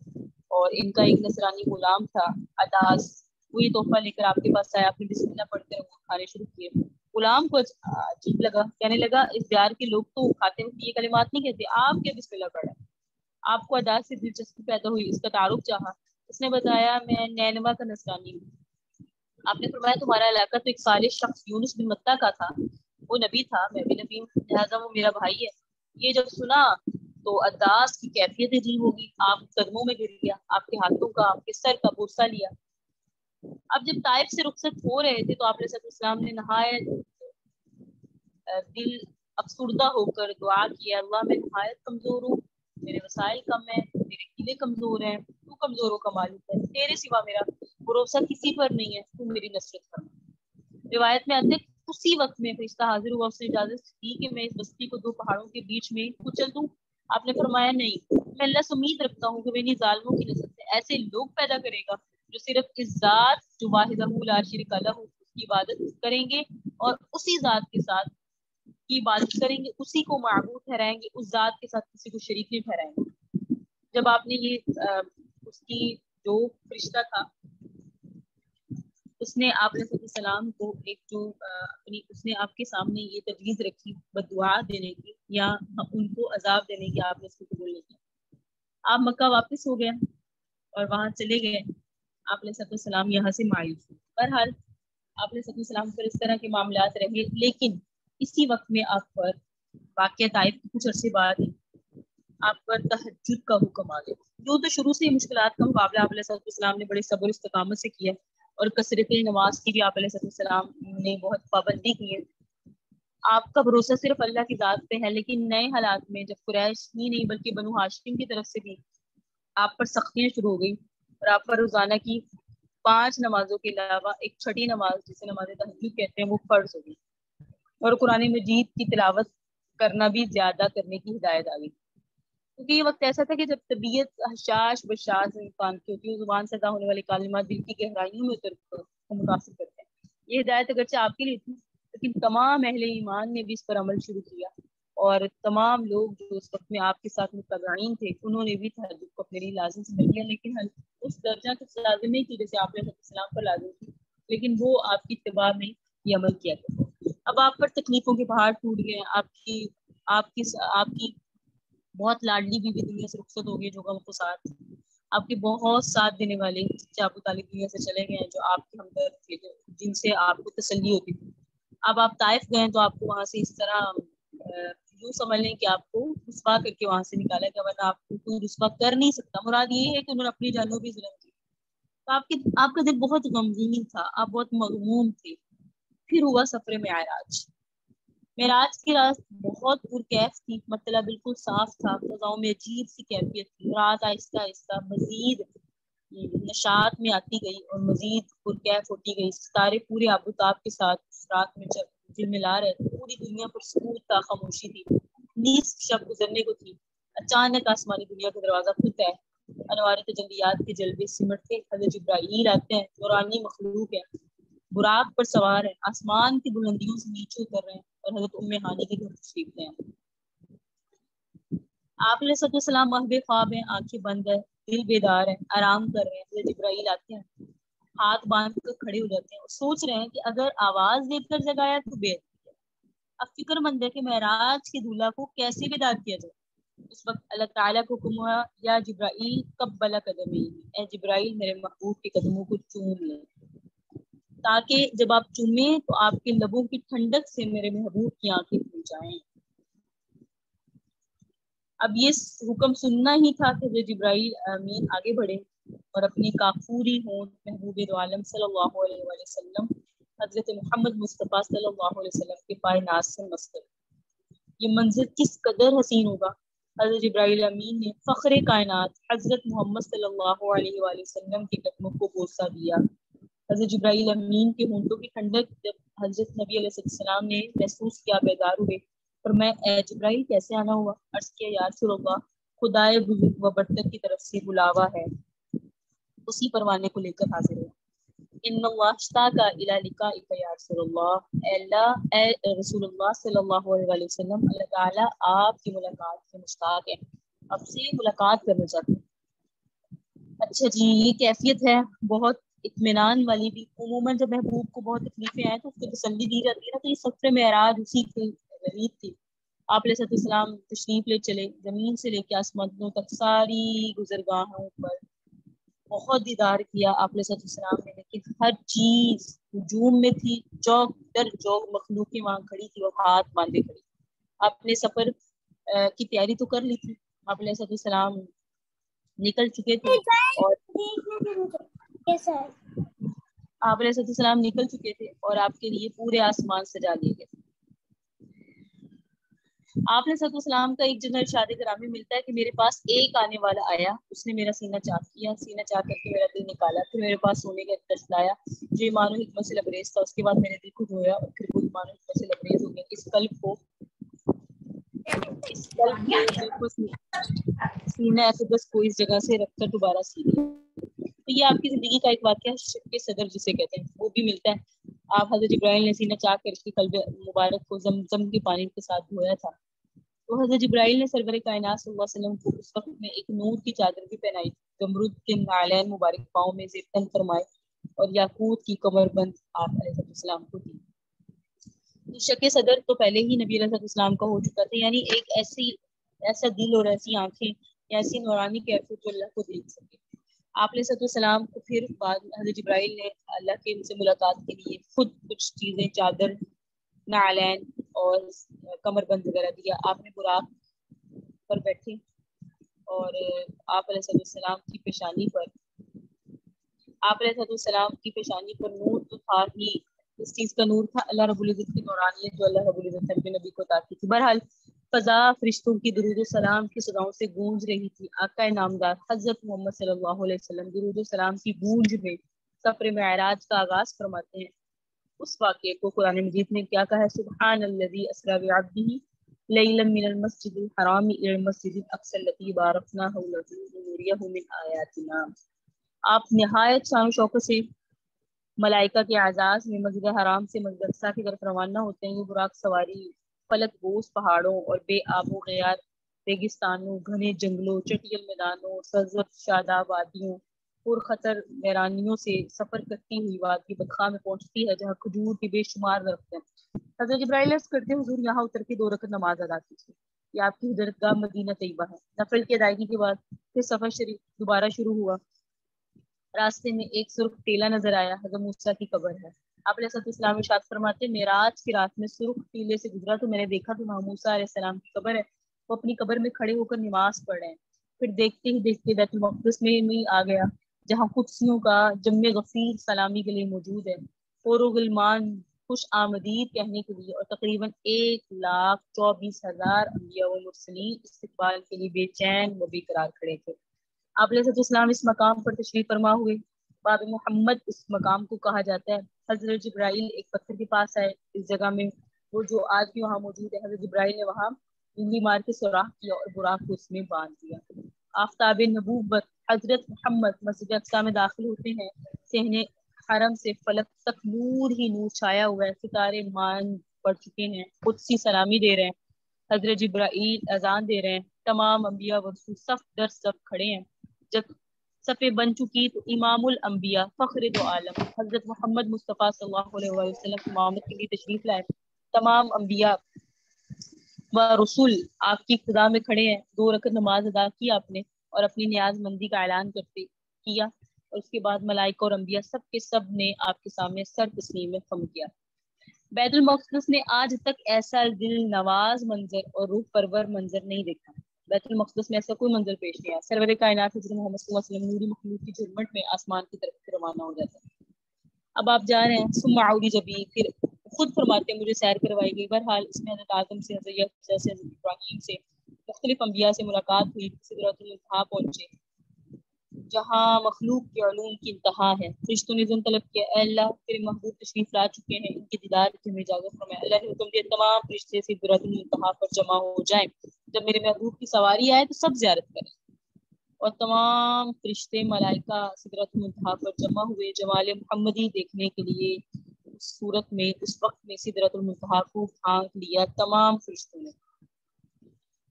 اور ان کا ایک نصرانی غلام تھا اداس، وہ یہ تحفہ لے کر آپ کے پاس آیا. آپ نے بسم اللہ پڑھ کر انگور کھانے شروع کیے. غلام کو عجیب لگا، کہنے لگا اس دیار کے لوگ تو کھاتے وقت یہ کلمات نہیں کہتے، آپ کیا بسم اللہ پڑھا؟ آپ کو اداس سے دلچسپی پیدا ہوئی، اس کا تعارف چاہا. اس نے بتایا میں نینوا کا نصرانی ہوں. آپ نے فرمایا تمہارا علاقہ تو ایک صالح شخص یونس بن متہ کا تھا، وہ نبی تھا، میں بھی نبی ہوں، لہٰذا وہ میرا بھائی ہے. یہ جب سنا تو اداس کی کیفیت عجیب ہوگی. آپ قدموں میں گر گیا، آپ کے ہاتھوں کا، آپ کے سر کا بوسہ لیا. اب جب طائف سے رخصت ہو رہے تھے تو آپ علیہ السلام نے نہایت دل افسردہ ہو کر دعا کی، اللہ میں نہایت کمزور ہوں، میرے وسائل کم ہیں، میرے قلعے کمزور ہیں، تو کمزوروں کا مالک ہے، تیرے سوا میرا بھروسہ کسی پر نہیں ہے، تو میری نصرت فرما. روایت میں آتے اسی وقت میں فرشتہ حاضر ہوا، اس نے اجازت دی کہ میں اس بستی کو 2 پہاڑوں کے بیچ میں کچل دوں. آپ نے فرمایا نہیں، میں اللہ سے امید رکھتا ہوں کہ وہ انہیں ظالموں کی نسل سے ایسے لوگ پیدا کرے گا جو صرف اس ذات جو واحدہ لا شریک لہ اس کی عبادت کریں گے اور اسی ذات کے ساتھ کی عبادت کریں گے، اسی کو معبود ٹھہرائیں گے، اس ذات کے ساتھ کسی کو شریک نہیں ٹھہرائیں گے. جب آپ نے یہ اس کی جو فرشتہ تھا اس نے آپ علیہ السلام کو ایک جو اپنی اس نے آپ کے سامنے یہ تجویز رکھی بددعا دینے کی یا ان کو عذاب دینے کی، آپ نے اس کو قبول نہیں کیا. آپ مکہ واپس ہو گئے اور وہاں چلے گئے. آپ علیہ السلام یہاں سے مایوس ہوئے. بہرحال آپ علیہ السلام پر اس طرح کے معاملات رہے، لیکن اسی وقت میں آپ پر واقعہ طائف کے کچھ عرصے بعد آپ پر تہجد کا حکم آ گیا. جو تو شروع سے مشکلات کا مقابلہ آپ علیہ السلام نے بڑے صبر و استقامت سے کیا اور کثرت نماز کی بھی آپ علیہ السلام نے بہت پابندی کی ہے. آپ کا بھروسہ صرف اللہ کی ذات پہ ہے، لیکن نئے حالات میں جب قریش ہی نہیں بلکہ بنو ہاشم کی طرف سے بھی آپ پر سختیاں شروع ہو گئی اور آپ پر روزانہ کی 5 نمازوں کے علاوہ ایک چھٹی نماز جسے نماز تہجد کہتے ہیں وہ فرض ہو گئی اور قرآن مجید کی تلاوت کرنا بھی زیادہ کرنے کی ہدایت آ گئی. کیونکہ یہ وقت ایسا تھا کہ جب طبیعت حشاش بشاش انسان کی ہوتی ہے، زبان سے ادا ہونے والی کلمات دل کی گہرائیوں میں اتر کو متاثر کرتے ہیں. یہ ہدایت اگرچہ آپ کے لیے تھی، لیکن تمام اہل ایمان نے بھی اس پر عمل شروع کیا اور تمام لوگ جو اس وقت میں آپ کے ساتھ متبعین تھے انہوں نے بھی تہجد کو اپنے لیے لازم سمجھ لیا، لیکن اس درجہ کے لازم نہیں تھی جیسے آپ علیہ السلام پر لازم تھی، لیکن وہ آپ کی اتباع میں یہ عمل کیا گیا. اب آپ پر تکلیفوں کے پہاڑ ٹوٹ گئے، آپ کی بہت لاڈلی بیوی دنیا سے رخصت ہو گئی جو غم کو ساتھ، آپ کے بہت ساتھ دینے والے ابو طالب دنیا سے چلے گئے جو آپ کے ہمدرد تھے، جن سے آپ کو تسلی ہوتی تھی. اب آپ طائف گئے تو آپ کو وہاں سے اس طرح یوں سمجھ لیں کہ آپ کو رسوا کر کے وہاں سے نکالا گیا، ورنہ آپ کو کوئی رسوا کر نہیں سکتا. مراد یہ ہے کہ انہوں نے اپنی جانوں بھی ظلم کی. تو آپ کا دل بہت غمگین تھا، آپ بہت مغموم تھے. پھر ہوا سفر معراج. معراج کی رات بہت پرکیف تھی، مطلب بالکل صاف تھا، فضاؤں میں عجیب سی کیفیت تھی. رات آہستہ آہستہ مزید نشاط میں آتی گئی اور مزید پرکیف ہوتی گئی. ستارے پورے آفتاب کے ساتھ رات میں جلملا رہے تھے. پوری دنیا پر سکوت تھا، خاموشی تھی. نصف شب گزرنے کو تھی. اچانک آسمانی دنیا کا دروازہ کھلتا ہے، انوار تجلیات کے جلوے سمٹتے حضرت جبرائیل آتے ہیں. نورانی مخلوق ہے، براق پر سوار ہے، آسمان کی بلندیوں سے نیچے اتر رہے ہیں اور حضرت ام ہانی کے گھر تشریف لے ہیں. آپ علیہ السلام محو خواب ہیں، آنکھیں بند ہے، دل بیدار ہے، آرام کر رہے ہیں. حضرت جبرائیل آتے ہیں، ہاتھ باندھ کر کھڑے ہو جاتے ہیں اور سوچ رہے ہیں کہ اگر آواز دے کر جگایا تو بہتر ہے. اب فکر مند ہے کہ معراج کے دولہا کو کیسے بیدار کیا جائے. اس وقت اللہ تعالیٰ کو حکم ہوا یا جبرائیل قبل قدمی، اے جبرائیل میرے محبوب کے قدموں کو چوم لیں، تاکہ جب آپ چومیں تو آپ کے لبوں کی ٹھنڈک سے میرے محبوب کی آنکھیں کھل جائیں. اب یہ حکم سننا ہی تھا کہ جبرائیل امین آگے بڑھے اور اپنی کافوری ہونٹ محبوب دو عالم صلی اللہ علیہ وسلم حضرت محمد مصطفیٰ صلی اللہ علیہ وسلم کے پائے ناز سے مس کرے. یہ منظر کس قدر حسین ہوگا. حضرت جبرائیل امین نے فخر کائنات حضرت محمد صلی اللہ علیہ وآلہ وسلم کے قدموں کو بوسہ دیا. حضرت جبرائیل امین کے ہونٹوں کی ٹھنڈک جب حضرت نبی علیہ السلام نے محسوس کیا، بیدار ہوئے. اور میں اے جبرائیل کیسے آنا ہوا؟ عرض کیا یا رسول اللہ، خدائے بزرگ و برتر کی طرف سے بلاوا ہے، اسی پروانے کو لے کر حاضر ہوا. ان اللہ اشتاق الی لقائک یا رسول اللہ، اے رسول اللہ صلی اللہ علیہ وسلم، اللہ تعالیٰ آپ کی ملاقات سے مشتاق ہے، آپ سے ملاقات کرنا چاہتے ہیں. اچھا جی، یہ کیفیت ہے بہت اطمینان والی بھی. عموماً جب محبوب کو بہت تکلیفیں آئیں تو اس کو تسلی دی جاتی ہے نا، تو یہ سفر معراج اسی کی غریب تھی. آپ علیہ السلام تشریف لے چلے، زمین سے لے کے آسمانوں تک ساری گزرگاہوں پر بہت دیدار کیا آپ علیہ السلام نے، لیکن ہر چیز ہجوم میں تھی. چوک در چوک مخلوقیں وہاں کھڑی تھی اور ہاتھ باندھے کھڑی. آپ نے سفر کی تیاری تو کر لی تھی، آپ علیہ السلام نکل چکے تھے اور آپ علیہ السلام نکل چکے تھے اور آپ کے لیے پورے آسمان سجا دیے گئے. آپ نے صلی السلام کا ایک جگہ ارشاد گرامی ملتا ہے کہ میرے پاس ایک آنے والا آیا، اس نے میرا سینہ چاک کیا، سینہ چاک کر کے میرا دل نکالا، پھر میرے پاس سونے کا دست لایا جو ایمان و حکمت سے لبریز تھا، اس کے بعد میرے دل کو دھویا اور پھر وہ ایمان و حکمت سے لبریز ہو گیا۔ اس قلب کو دل کو سینہ اقدس کو اس جگہ سے رکھ کر دوبارہ سی دیا۔ تو یہ آپ کی زندگی کا ایک واقعہ شق صدر جسے کہتے ہیں وہ بھی ملتا ہے۔ آپ حضرت جبرائیل نے سینہ چاک کر کے قلب مبارک کو زمزم کے پانی کے ساتھ دھویا تھا۔ تو حضرت جبرائیل نے سرور کائنات صلی اللہ علیہ وسلم کو اس وقت میں ایک نور کی چادر بھی پہنائی، زمرد کے نعلین مبارک پاؤں میں زیر تن فرمائے اور یاقوت کی کمر بند آپ علیہ السلام کو دی۔ شک صدر تو پہلے ہی نبی علیہ السلام کا ہو چکا تھا، یعنی ایک ایسا دل اور ایسی آنکھیں، ایسی نورانی کیفیت جو اللہ کو دیکھ سکے۔ آپ علیہ السلام کو پھر بعد حضرت جبرائیل نے اللہ کے سے ملاقات کے لیے خود کچھ چیزیں، چادر، نعلین اور کمر بند وغیرہ دیا۔ آپ نے براق پر بیٹھے اور آپ علیہ السلام کی پیشانی پر نور تو تھا ہی، اس چیز کا نور تھا اللہ رب العزت کی نورانیت جو اللہ رب العزت نے نبی کو عطا کی تھی۔ بہرحال فضا فرشتوں کی درود و سلام کی صداؤں سے گونج رہی تھی۔ آقا نامدار حضرت محمد صلی اللہ علیہ وسلم درود و سلام کی گونج میں سفر معراج کا آغاز فرماتے ہیں۔ اس واقعے کو قرآن مجید نے کیا کہا ہے؟ سبحان الذی اسری بعبدہ لیلا من المسجد الحرام الی المسجد الاقصی الذی بارکنا حولہ لنریہ من آیاتنا۔ آپ نہایت شان و شوکت سے ملائکہ کے اعزاز میں مسجد حرام سے مسجد اقصی کی طرف روانہ ہوتے ہیں۔ یہ براق سواری فلک بوس پہاڑوں اور بے آب و غیار ریگستانوں، گھنے جنگلوں، چٹیل میدانوں، سرسبز شاداب وادیوں، پرخطر ویرانیوں سے سفر کرتی ہوئی وادی بدخواہ میں پہنچتی ہے جہاں کھجور کے بے شمار درخت ہیں۔ حضرت جبرائیل عرض کرتے حضور یہاں اتر کے 2 رکعت نماز ادا کیجیے، یہ آپ کی حضرت گاہ مدینہ طیبہ ہے۔ نفل کی ادائیگی کے بعد پھر سفر دوبارہ شروع ہوا۔ راستے میں ایک سرخ ٹیلا نظر آیا، حضرت موسیٰ کی قبر ہے۔ آپ علیہ السلام ارشاد فرماتے معراج کی رات میں سرخ ٹیلے سے گزرا تو میں نے دیکھا کہ وہاں موسیٰ علیہ السلام کی قبر ہے، وہ اپنی قبر میں کھڑے ہو کر نماز پڑھ رہے ہیں۔ پھر دیکھتے ہی دیکھتے بیت المقدس میں آ گیا جہاں قدسیوں کا جمع غفیر سلامی کے لیے موجود ہے، اور غلمان خوش آمدید کہنے کے لیے، اور تقریباً 1,24,000 انبیاء و مرسلین استقبال کے لیے بے چین و بے قرار کھڑے تھے۔ آپ علیہ السلام اس مقام پر تشریف فرما ہوئے۔ باب محمد اس مقام کو کہا جاتا ہے۔ حضرت جبرائیل ایک پتھر کے پاس آئے، اس جگہ میں وہ جو آج بھی وہاں موجود ہے۔ حضرت جبرائیل نے وہاں انگلی مار کے سوراخ کیا اور براق کو اس میں باندھ دیا۔ آفتاب نبوت حضرت محمد مسجد اقصی میں داخل ہوتے ہیں، صحن حرم سے فلک تک نور ہی نور چھایا ہوا ہے، ستارے مان پڑ چکے ہیں، قدسی سلامی دے رہے ہیں، حضرت جبرائیل اذان دے رہے ہیں، تمام انبیاء و رسول صف در صف کھڑے ہیں۔ جب صفیں بن چکی تو امام الانبیاء فخر دو عالم حضرت محمد مصطفیٰ صلی اللہ علیہ وسلم امامت کے لیے تشریف لائے۔ تمام انبیاء و رسول آپ کی ابتدا میں کھڑے ہیں۔ 2 رکعت نماز ادا کی آپ نے اور اپنی نیاز مندی کا اعلان کیا، اور اس کے بعد ملائکہ اور انبیاء سب کے سب نے آپ کے سامنے سر تسلیم میں خم کیا۔ بیت المقدس نے آج تک ایسا دل نواز منظر اور روح پرور منظر نہیں دیکھا۔ بیت المقدس میں ایسا کوئی منظر پیش نہیں آیا۔ سرور کائنات حضرت محمد صلی اللہ علیہ وسلم نوری مخلوق کی جھرمٹ میں آسمان کی طرف روانہ ہو جاتا ہے۔ اب آپ جا رہے ہیں، ثم عودی جبی، پھر خود فرماتے ہیں مجھے سیر کروائی گئی۔ بہرحال اس میں حضرت آدم سے، حضرت یحییٰ سے، حضرت ابراہیم سے، مختلف انبیاء سے ملاقات ہوئی۔ سدرۃ المنتہا پہنچے جہاں مخلوق کے علوم کی انتہا ہے۔ فرشتوں نے اذن طلب کیا، اے اللہ تیرے محبوب تشریف لا چکے ہیں، ان کے دیدار کی ہمیں اجازت فرمائے۔ اللہ نے حکم دیا تمام فرشتے سدرۃ المنتہا پر جمع ہو جائیں، جب میرے محبوب کی سواری آئے تو سب زیارت کریں۔ اور تمام فرشتے ملائکہ سدرۃ المنتہا پر جمع ہوئے جمال محمدی دیکھنے کے لیے۔ اس صورت میں، اس وقت میں سدرۃ المنتہا کو ڈھانک لیا تمام فرشتوں نے۔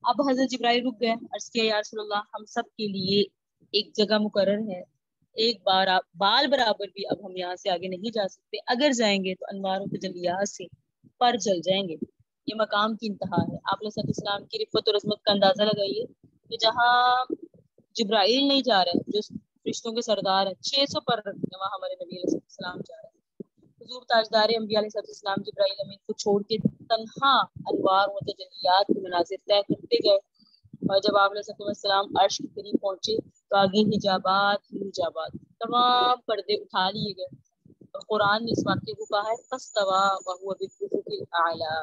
اب حضرت جبرائیل رک گئے، عرض کیا یا رسول اللہ ہم سب کے لیے ایک جگہ مقرر ہے، ایک بال برابر بھی اب ہم یہاں سے آگے نہیں جا سکتے، اگر جائیں گے تو انوار و تجلیات سے پر جل جائیں گے۔ یہ مقام کی انتہا ہے۔ آپ علیہ السلام کی رفت اور عظمت کا اندازہ لگائیے کہ جہاں جبرائیل نہیں جا رہے، جو فرشتوں کے سردار ہیں 600 پر رکھتے ہیں، وہاں ہمارے نبی علیہ السلام جا رہے ہیں۔ حضور تاجدار انبیاء علیہ السلام جبرائیل امین کو چھوڑ کے تنہا انوار و تجلیات کے مناظر طے کرتے گئے، اور جب آپ علیہ السلام عرش کے قریب پہنچے تو آگے حجابات تمام پردے اٹھا لیے گئے، اور قرآن نے اس واقعے کو کہا ہے فاستویٰ وہو بالافق الاعلیٰ۔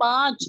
5,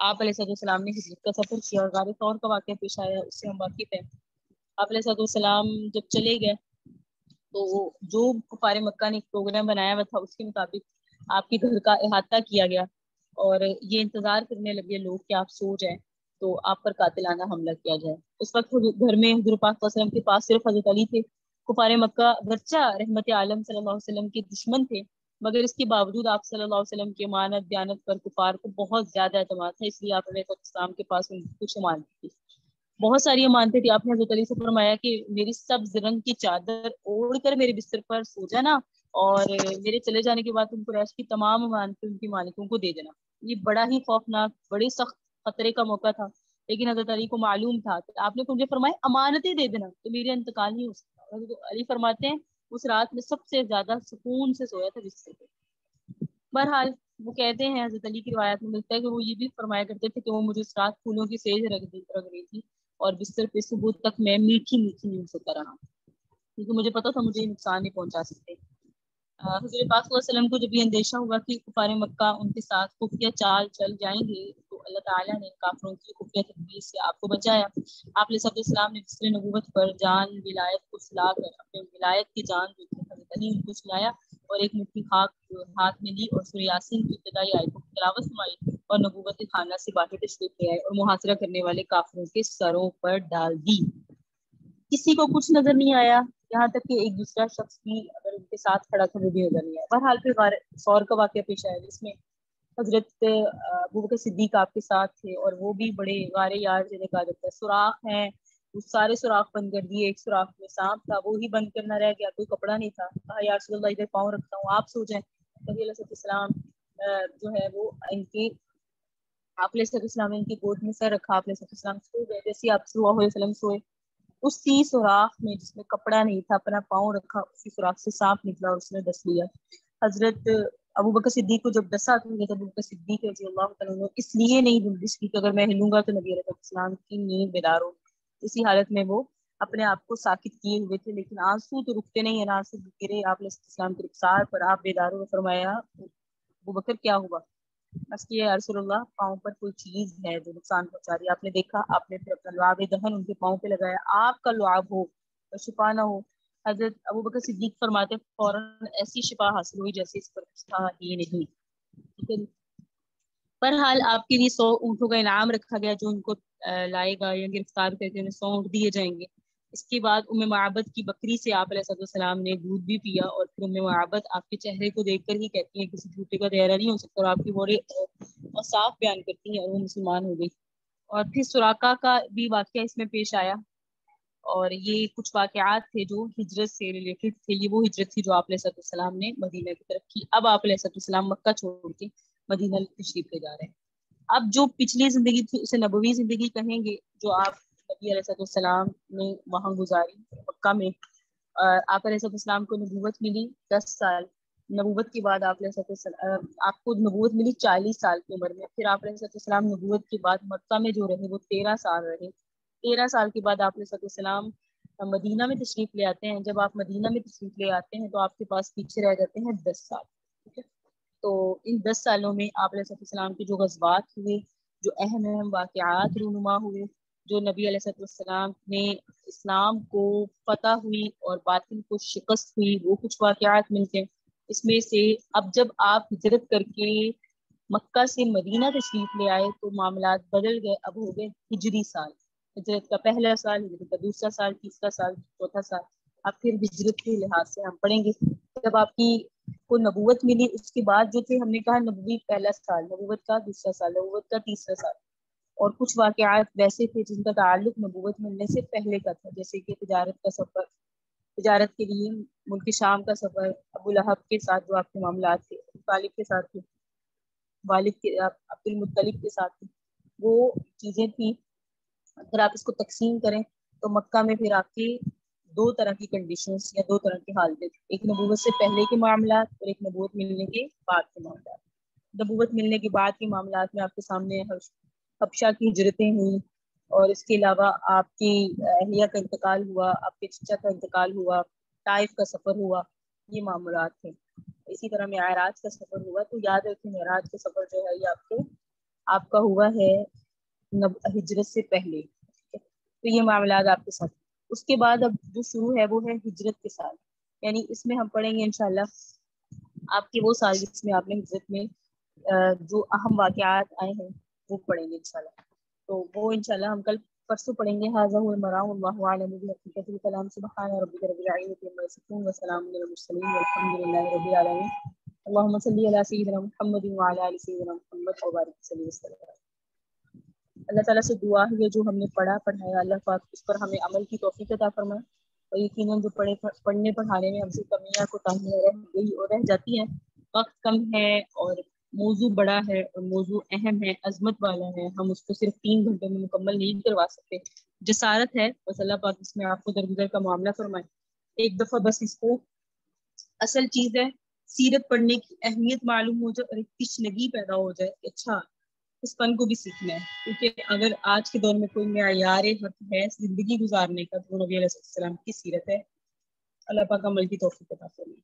آپ علیہ السلام نے ہجرت کا سفر کیا اور غار ثور کا واقعہ پیش آیا، اس سے ہم واقف ہیں۔ آپ علیہ السلام جب چلے گئے تو جو کفار مکہ نے ایک پروگرام بنایا ہوا تھا اس کے مطابق آپ کے گھر کا احاطہ کیا گیا اور یہ انتظار کرنے لگے لوگ کہ آپ سو جائیں تو آپ پر قاتلانہ حملہ کیا جائے۔ اس وقت گھر میں حضور پاک صلی اللہ علیہ وسلم کے پاس صرف حضرت علی تھے۔ کفار مکہ گرچہ رحمت عالم صلی اللہ علیہ وسلم کے دشمن تھے مگر اس کے باوجود آپ صلی اللہ علیہ وسلم کی امانت دیانت پر کفار کو بہت زیادہ اعتماد تھا، اس لیے آپ علیہ السلام کے پاس ان کی کچھ امانت تھی، بہت ساری امانتیں تھی۔ آپ نے حضرت علی سے فرمایا کہ میری سبز رنگ کی چادر اوڑھ کر میرے بستر پر سو جانا اور میرے چلے جانے کے بعد تم قریش کی تمام امانتیں ان کی مالکوں کو دے دینا۔ یہ بڑا ہی خوفناک، بڑے سخت خطرے کا موقع تھا، لیکن حضرت علی کو معلوم تھا کہ آپ نے مجھے فرمایا امانتیں دے دینا تو میرے انتقال نہیں ہو سکتا۔ حضرت علی فرماتے ہیں اس رات میں سب سے زیادہ سکون سے سویا تھا بستر پہ۔ بہرحال وہ کہتے ہیں حضرت علی کی روایت میں ملتا ہے کہ وہ یہ بھی فرمایا کرتے تھے کہ وہ مجھے اس رات پھولوں کی سیج رکھ رہی تھی اور بستر پہ صبح تک میں میٹھی میٹھی نیند سوتا رہا کیونکہ مجھے پتا تھا مجھے نقصان نہیں پہنچا سکتے۔ حضور پاک صلی اللہ علیہ وسلم کو جب یہ اندیشہ ہوا کہ کفار مکہ ان کے ساتھ خفیہ چال چل جائیں گے تو اللہ تعالیٰ نے کافروں کی خفیہ تدبیر سے آپ کو بچایا۔ آپ علیہ السلام نے جسر نبوت پر جان ولایت کو سلا کر اپنے ولایت کی جان جو تھی حضرت علی ان کو سلایا اور ایک مٹھی خاک ہاتھ میں لی اور سورہ یاسین کی ابتدائی آیتوں کی تلاوت فرمائی اور نبوت خانہ سے باہر تشریف لے آئے اور محاصرہ کرنے والے کافروں کے سروں پر ڈال دی۔ کسی کو کچھ نظر نہیں آیا، یہاں تک کہ ایک دوسرا شخص بھی اگر ان کے ساتھ کھڑا تھا وہ بھی نظر نہیں آیا۔ بہرحال پھر غار ثور کا واقعہ پیش آیا جس میں حضرت ابوبکر صدیق آپ کے ساتھ تھے اور وہ بھی بڑے غار یار جنہیں کہا جاتا ہے، سوراخ ہیں وہ سارے سوراخ بند کر دیے، ایک سوراخ میں سانپ تھا وہ ہی بند کرنا رہ گیا، کوئی کپڑا نہیں تھا، کہا یا رسول اللہ ادھر پاؤں رکھتا ہوں آپ سو جائیں۔ نبی علیہ السلام جو ہے وہ ان کی آپ علیہ السلام نے ان کی گود میں سر رکھا، آپ علیہ السلام سو گئے، جیسے آپ صلی اللہ علیہ وسلم سوئے اسی سوراخ میں جس میں کپڑا نہیں تھا اپنا پاؤں رکھا، اسی سوراخ سے سانپ نکلا اور اس نے ڈس لیا۔ حضرت ابوبکر صدیق کو جب ڈسا تو ابوبکر صدیق رضی اللہ تعالیٰ عنہ اس لیے نہیں جلدش کی کہ اگر میں ہلوں گا تو نبی علیہ السلام کی نیند بیدار ہو۔ اسی حالت میں وہ اپنے آپ کو ساکت کیے ہوئے تھے، لیکن آنسو تو رکتے نہیں ہیں، آنسو گرے آپ علیہ السلام کے رخسار پر، آپ بیدار ہو۔ فرمایا ابوبکر کیا ہوا؟ بس کہ یا رسول اللہ پاؤں پر کوئی چیز ہے جو نقصان پہنچا رہی ہے۔ آپ نے دیکھا، آپ نے پھر اپنا لعاب دہن ان کے پاؤں پہ لگایا، آپ کا لعاب ہو اور شفا نہ ہو۔ حضرت ابوبکر صدیق فرماتے فوراً ایسی شفا حاصل ہوئی جیسے اس پر کچھ تھا ہی نہیں۔ ٹھیک ہے، بہرحال آپ کے لیے 100 اونٹوں کا انعام رکھا گیا جو ان کو لائے گا یا گرفتار کر کے انہیں 100 اونٹ دیے جائیں گے۔ اس کے بعد ام معبد کی بکری سے آپ علیہ السلام نے دودھ بھی پیا اور پھر ام معبد آپ کے چہرے کو دیکھ کر ہی کہتی ہیں کسی جھوٹے کا چہرہ نہیں ہو سکتا اور آپ کی بڑے اور صاف بیان کرتی ہیں اور وہ مسلمان ہو گئی۔ اور پھر سراقہ کا بھی واقعہ اس میں پیش آیا اور یہ کچھ واقعات تھے جو ہجرت سے ریلیٹڈ تھے۔ یہ وہ ہجرت تھی جو آپ علیہ السلام نے مدینہ کی طرف کی۔ اب آپ علیہ السلام مکہ چھوڑ کے مدینہ تشریف لے جا رہے ہیں۔ اب جو پچھلی زندگی تھی اسے نبوی زندگی کہیں گے جو آپ نبی علیہ السلام نے وہاں گزاری مکہ میں۔ آپ علیہ السلام کو نبوت ملی 10 سال، نبوت کے بعد آپ کو نبوت ملی 40 سال کی عمر میں۔ پھر آپ علیہ السلام نبوت کے بعد مکہ میں جو رہے وہ 13 سال رہے۔ 13 سال کے بعد آپ علیہ السلام مدینہ میں تشریف لے آتے ہیں۔ جب آپ مدینہ میں تشریف لے آتے ہیں تو آپ کے پاس پیچھے رہ جاتے ہیں 10 سال۔ ٹھیک ہے، تو ان 10 سالوں میں آپ علیہ السلام کے جو غزوات ہوئے، جو اہم اہم واقعات رونما ہوئے، جو نبی علیہ السلام نے اسلام کو فتح ہوئی اور باطل کو شکست ہوئی، وہ کچھ واقعات ملتے ہیں۔ اس میں سے اب جب آپ ہجرت کر کے مکہ سے مدینہ تشریف لے آئے تو معاملات بدل گئے، اب ہو گئے ہجری سال، ہجرت کا پہلا سال، ہجرت کا دوسرا سال، تیسرا سال، چوتھا سال۔ اب پھر ہجرت کے لحاظ سے ہم پڑھیں گے جب آپ کی کو نبوت ملی اس کے بعد جو تھے، ہم نے کہا نبوی پہلا سال، نبوت کا دوسرا سال، نبوت کا تیسرا سال، اور کچھ واقعات ویسے تھے جن کا تعلق نبوت ملنے سے پہلے کا تھا، جیسے کہ تجارت کا سفر، تجارت کے لیے ملک شام کا سفر، ابو لہب کے ساتھ جو آپ کے معاملات تھے، طالب کے ساتھ تھے، والد کے عبد المطلب کے ساتھ تھے، وہ چیزیں تھیں۔ اگر آپ اس کو تقسیم کریں تو مکہ میں پھر آپ کی 2 طرح کی کنڈیشنز یا 2 طرح کی حالتیں تھیں، ایک نبوت سے پہلے کے معاملات اور ایک نبوت ملنے کے بعد کے معاملات۔ نبوت ملنے کے بعد کے معاملات میں آپ کے سامنے حبشہ کی ہجرتیں ہوئیں اور اس کے علاوہ آپ کی اہلیہ کا انتقال ہوا، آپ کے چچا کا انتقال ہوا، طائف کا سفر ہوا، یہ معاملات تھے۔ اسی طرح معراج کا سفر ہوا، تو یاد رکھیں معراج کا سفر جو ہے یہ آپ کو آپ کا ہوا ہے ہجرت سے پہلے، تو یہ معاملات آپ کے ساتھ. اس کے بعد اب جو شروع ہے وہ ہے ہجرت کے ساتھ، یعنی اس میں ہم پڑھیں گے انشاءاللہ آپ کے وہ سال جس میں آپ نے ہجرت میں جو اہم واقعات آئے ہیں وہ پڑھیں گے انشاءاللہ. تو وہ انشاءاللہ ہم کل پرسوں پڑھیں گے. ھذا هو المرام واللہ اعلم بحقیقت الکلام. سبحان ربک رب العزة عما یصفون وسلام علی المرسلین والحمد للہ رب العالمین. اللهم صل علی سیدنا محمد وعلی آل سیدنا محمد وبارک وسلم. اللہ تعالیٰ سے دعا ہے جو ہم نے پڑھایا اللہ پاک اس پر ہمیں عمل کی توفیق عطا فرمائے، اور یقیناً جو پڑھنے پڑھانے میں ہم سے کمیاں کوتاہیاں رہ گئی اور رہ جاتی ہیں، وقت کم ہے اور موضوع بڑا ہے اور موضوع اہم ہے، عظمت والا ہے، ہم اس کو صرف 3 گھنٹے میں مکمل نہیں کروا سکتے. جسارت ہے، بس اللہ پاک اس میں آپ کو درگزر کا معاملہ فرمائے. ایک دفعہ بس اس کو، اصل چیز ہے سیرت پڑھنے کی اہمیت معلوم ہو جائے اور ایک تشنگی پیدا ہو جائے. اچھا اس فن کو بھی سیکھنا ہے، کیونکہ اگر آج کے دور میں کوئی معیار حق ہے زندگی گزارنے کا تو نبی علیہ السلام کی سیرت ہے. اللہ پاک عمل کی توفیق عطا فرمائے.